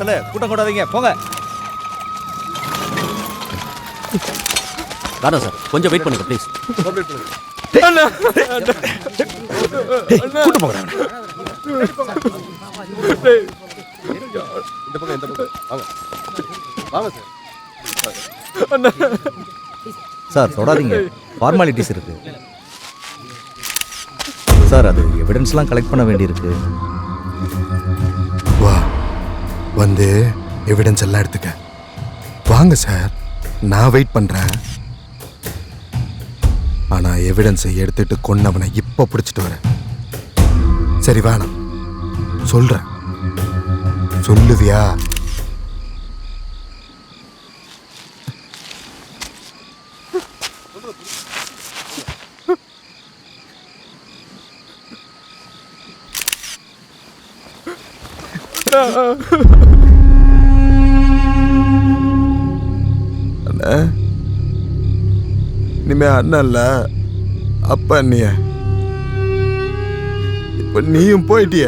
நேரத்துல கூட்டம் கூடாதீங்க, போங்க. ராதா சார், கொஞ்சம் வெயிட் பண்ணுங்க ப்ளீஸ். கூட்டம் போங்க. இந்த பக்கம் வாங்க வாங்க சார் தொடாதீங்க, ஃபார்மாலிட்டிஸ் இருக்கு சார். அது எவிடன்ஸ்லாம் கலெக்ட் பண்ண வேண்டியிருக்கு. வா வந்து எவிடன்ஸ் எல்லாம் எடுத்துக்க. வாங்க சார், நான் வெயிட் பண்றேன். ஆனா எவிடன்ஸை எடுத்துட்டு கொன்னவனை இப்ப பிடிச்சிட்டு வரேன். சரி வேணாம், சொல்றேன், சொல்லுவியா? அண்ணா, இனிமே அண்ணன் இல்ல, அப்பா அண்ணிய. இப்ப நீயும் போயிட்டிய.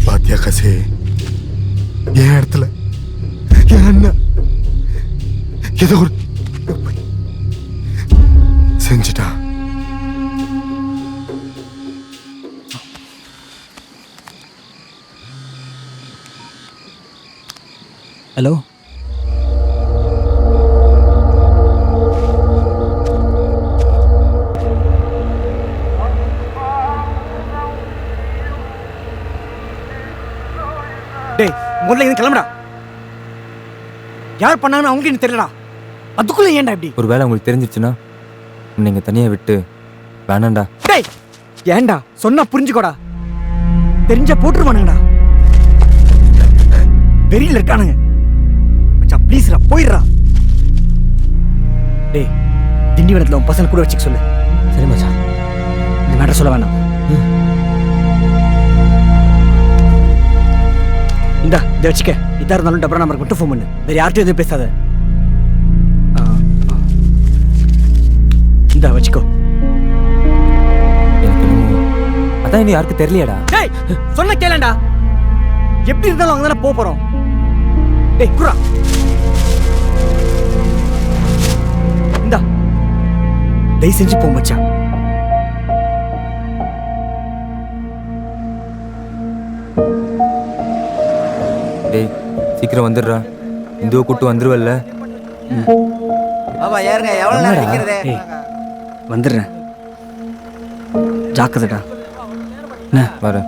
பாத்தியா கசி, என் இடத்துல என் அண்ணன் ஏதோ ஒரு செஞ்சுட்டான். ஹலோ, டேய் முதல்ல இது கிளம்புடா. யார் பண்ணாங்கன்னு அவங்களுக்கு எனக்கு தெரியலடா. அதுக்குள்ள ஏன்டா இப்படி? ஒரு வேளை உங்களுக்கு தெரிஞ்சிச்சுன்னா நீங்க தனியா விட்டு வேணாண்டா. டேய் ஏன்டா சொன்னா புரிஞ்சுக்கோடா. தெரிஞ்சா போட்டுருவானுங்கடா. வெறியில் இருக்கானுங்க. மச்சான் ப்ளீஸ்ரா, போயிடுறா. டேய் திண்டிவனத்தில் உன் பசங்க கூட வச்சுக்க சொல்லு. சரி மச்சான், இந்த மேட்டர் சொல்ல வேணாம். இந்தா இதை வச்சுக்க. இதா இருந்தாலும் டபரா நம்பருக்கு மட்டும் ஃபோன் பண்ணு. வேற யார்ட்டும் எதுவும் பேசாத. இந்தா வச்சுக்கோ. எனக்கு இன்னும் அதான் இன்னும் யாருக்கு தெரியலையாடா. டேய் சொன்ன கேளண்டா. எப்படி இருந்தாலும் அங்க தானே போறோம். டேய் குரா, இந்தா தயவு செஞ்சு போ மச்சான். டேய் சீக்கிரம் வந்துடுறா. இந்துவை கூட்டு வந்துருவல்ல. ஏய் வந்துடுறேன், ஜாக்கிரதைடா. என்ன வரேன்.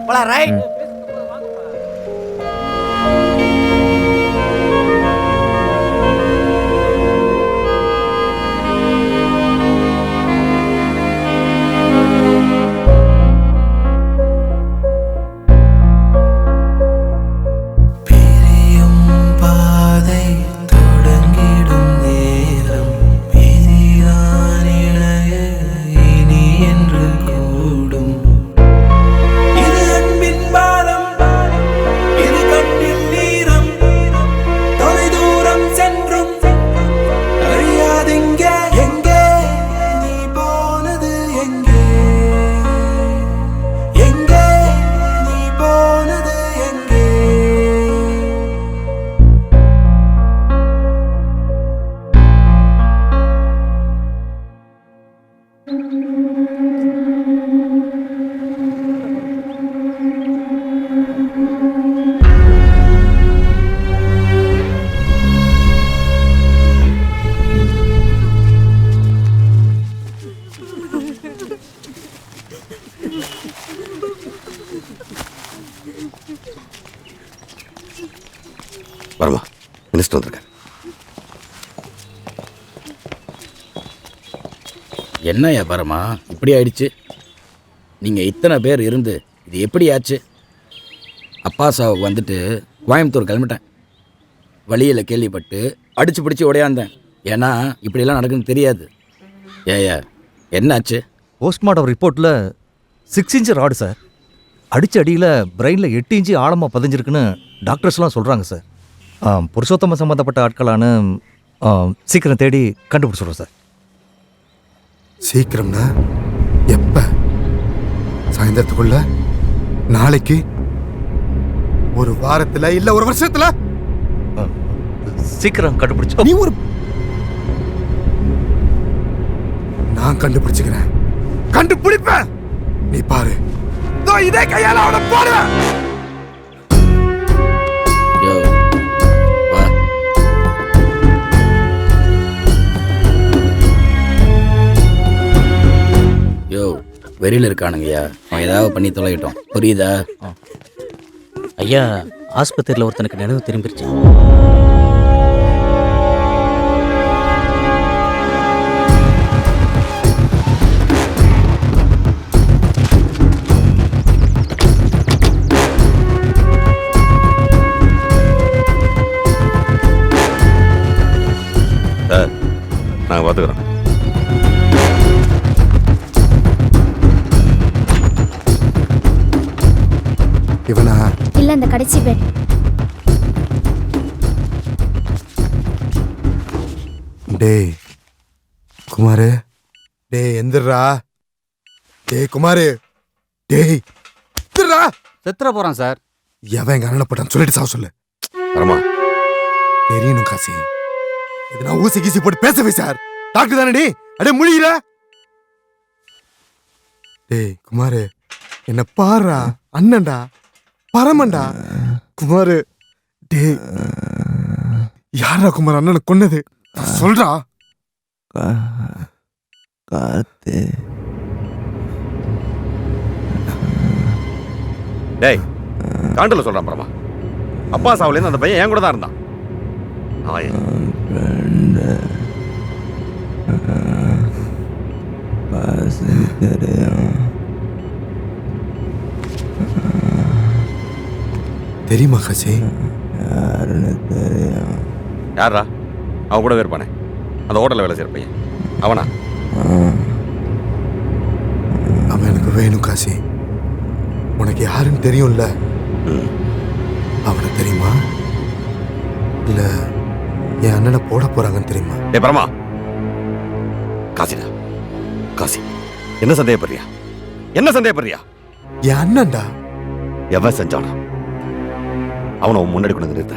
வரமா, மினிஸ்டர் வந்திருக்காரு. என்ன வியாபாரமா இப்படி ஆயிடுச்சு? நீங்கள் இத்தனை பேர் இருந்து இது எப்படி ஆச்சு? அப்பா சாவுக்கு வந்துட்டு கோயம்புத்தூர் கிளம்பிட்டேன். வழியில் கேள்விப்பட்டு அடிச்சு பிடிச்சி உடையாந்தேன். ஏன்னா இப்படியெல்லாம் நடக்குன்னு தெரியாது. ஏயா என்னாச்சு? போஸ்ட்மார்ட்டம் ரிப்போர்ட்டில் 6 இன்ச் ராடு சார். அடித்த அடியில் பிரெயினில் 8 இன்ச்சு ஆழமாக பதிஞ்சிருக்குன்னு டாக்டர்ஸ்லாம் சொல்கிறாங்க சார். புருஷோத்தம சம்மந்தப்பட்ட ஆட்களான சீக்கிரம் தேடி கண்டுபிடிச்சிடுறோம் சார். சீக்கிரம்னா எப்ப? சாயந்தரத்துக்குள்ள? நாளைக்கு? ஒரு வாரத்துல இல்ல ஒரு வருஷத்துல? சீக்கிரம் கண்டுபிடிச்சு நீ ஒரு நான் கண்டுபிடிச்சுக்கிறேன். கண்டுபிடிப்பேன். நீ பாரு, இதே கையால அவனை போடுவேன். யோ வா. யோ வெளியில் இருக்கானுங்கய்யா, அவன் ஏதாவது பண்ணி தொலைகிட்டோம், புரியுதா? ஐயா, ஆஸ்பத்திரியில் ஒருத்தனுக்கு நினைவு திரும்பிருச்சு. சார் நாங்கள் பார்த்துக்குறோம். இவனா? இல்ல இந்த கடைசி பேர். டேய் குமாரு, டேய் எந்திரா. டேய் குமாரு, டேய் எந்திரா. செத்துற போறான் சார். எவன் எங்க அண்ணனை போட்டான்னு சொல்லிட்டு சாவ சொல்லு. பரமா தெரியணும் காசி. இது நான் ஊசி கீசி போட்டு பேசவே சார். டாக்டர் தானே டேய். அடே முழியில. டேய் குமாரு, என்ன பாருடா, அண்ணன்டா, பரமண்டா. குமாரு, டேய் யாரா குமார் அண்ணனை கொன்னது சொல்றா. டேய் காண்டில் சொல்கிறான் பரமா. அப்பா சாவுலேருந்து அந்த பையன் என் கூட தான் இருந்தான். தெரியுமா காசி? யாரா அவன் கூட இருப்பானே, அந்த ஹோட்டலில் வேலை செய்கிற பையன் அவனா? அவன் எனக்கு வேணும் காசி. உனக்கு யாருன்னு தெரியும்ல? அவனை தெரியுமா இல்ல என் அண்ணனை போட போறாங்கன்னு தெரியுமா? டே பரமா, காசிடா காசி, என்ன சந்தேகப்படுறியா? என்ன சந்தேகப்படுறியா? என் அண்ணன்டா. எவன் செஞ்சானா அவனை உன் முன்னாடி கொண்டு வந்து நிறுத்த.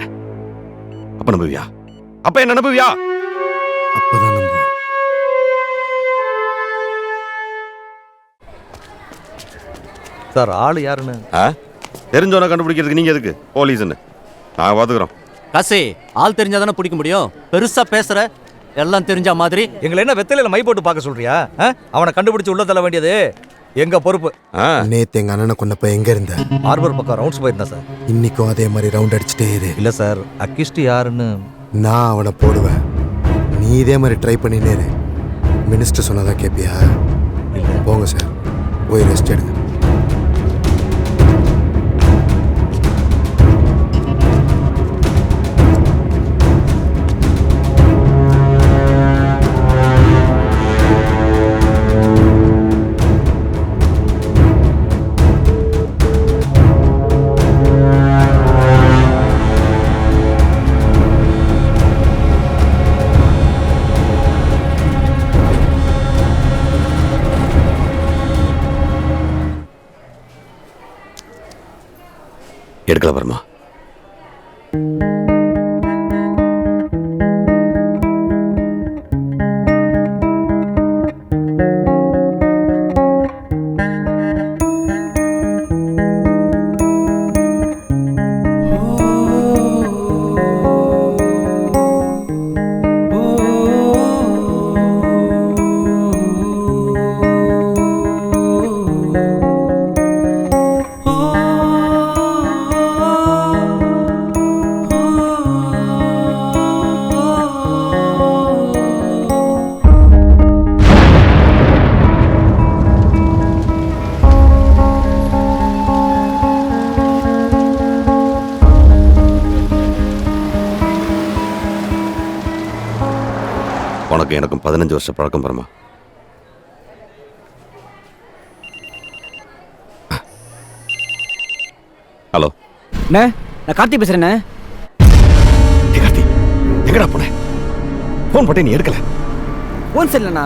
அப்ப நம்புவியா? அப்ப என்ன நம்புவியா? அப்பதான் நம்புவான். சார் ஆள் யாருன்னு? தெரிஞ்சவனை கண்டுபிடிக்கிறதுக்கு நீங்க எதுக்கு போலீஸ்ன்னு? நாங்கள் பார்த்துக்குறோம். காசி, ஆள் தெரிஞ்சாதானே பிடிக்க முடியும். பெருசா பேசுற, எல்லாம் தெரிஞ்ச மாதிரி. எங்களை என்ன வெத்தலையில மை போட்டு பார்க்க சொல்றியா? அவனை கண்டுபிடிச்சு உள்ள தள்ள வேண்டியது எங்க பொறுப்பு. நேத்து எங்க அண்ணனை கொன்னப்ப எங்க இருந்த? ஹார்பர் பக்கம் ரவுண்ட்ஸ் போயிருந்தேன் சார். இன்னைக்கும் அதே மாதிரி ரவுண்ட் அடிச்சுட்டே இரு. இல்ல சார், அக்கிஸ்ட் யாருன்னு நான் அவனை போடுவேன். நீ இதே மாதிரி ட்ரை பண்ணினே இரு. மினிஸ்டர் சொன்னதான் கேட்பியா? போங்க சார், போய் ரெஸ்ட் எடுங்க. எடுக்கல பரமா. உனக்கு எனக்கும் 15 வருஷம் பழக்கம் பரமா. ஹலோ அண்ணே, நான் கார்த்தி பேசுறேண்ணே. கார்த்தி, எங்கடா போன? ஃபோன் போட்டே நீ எடுக்கல. ஃபோன் சரியில்லைண்ணா,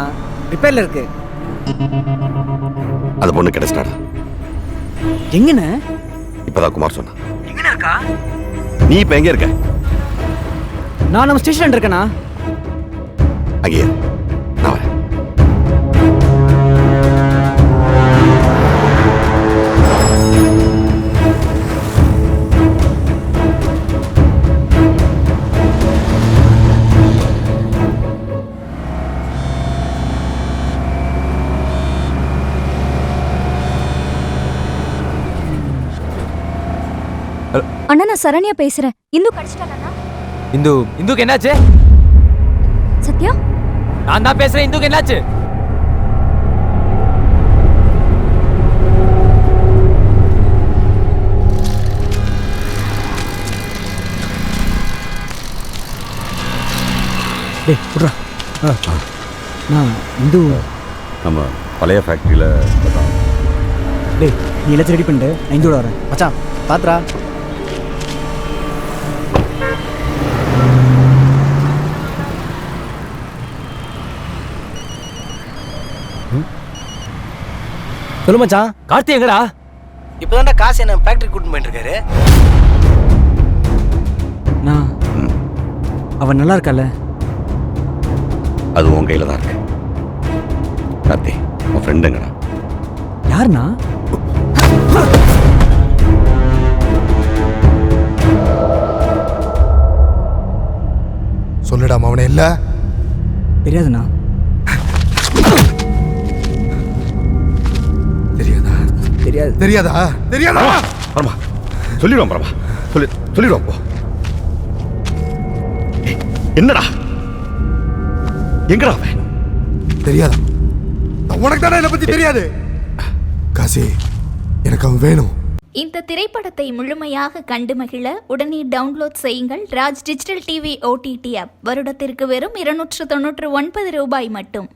ரிப்பேர்ல இருக்கு. அந்த பொண்ணு கிடைச்சிட்டாடா. எங்கண்ணே? இப்பதான் குமார் சொன்னான். எங்கண்ணே இருக்கா? நீ இப்ப எங்க இருக்க? நான் நம்ம ஸ்டேஷன்ல இருக்கேண்ணா. அங்கேயே நான் வரேன். அண்ணா நான் சரண்யா பேசுறேன். இந்து கடிச்சிட்டாளா? இந்துக்கு என்னாச்சு? சத்யா நான் தான் பேசுறேன். இந்துக்கு என்னாச்சு? டேய் விட்றா. நான் இந்து. நம்ம பழைய ஃபேக்டரியில டேய் நீ எல்லாத்தையும் ரெடி பண்ணிட்டு நான் இந்தோட வரேன். மச்சான் பாத்துறா. சொல்லு மச்சான். கார்த்தி எங்கடா? இப்போதான்டா காசு என்ன ஃபேக்டரி கூட்டிட்டு போயிட்டு இருக்காரு. நான் அவன் நல்லா இருக்கால? அது உன் கையில தான் இருக்கு. கார்த்தி உன் ஃப்ரெண்டுங்கடா. யாருண்ணா? சொல்லுடா அவனை இல்ல. தெரியாதுண்ணா. தெரியாதா? தெரியாது. தெரியாதா? தெரியாதா? பரமா சொல்லிடுவோம். பரமா சொல்லிடுவோம் போ. ஏய், என்னடா எங்கடா அவன்? தெரியாதா? உனக்கு தானே என்னை பத்தி தெரியாது. காசி எனக்கு அவன் வேணும். இந்த திரைப்படத்தை முழுமையாக கண்டு மகிழ உடனே டவுன்லோட் செய்யுங்கள் ராஜ் டிஜிட்டல் டிவி OTT ஆப். வருடத்திற்கு வெறும் 299 ரூபாய் மட்டும்.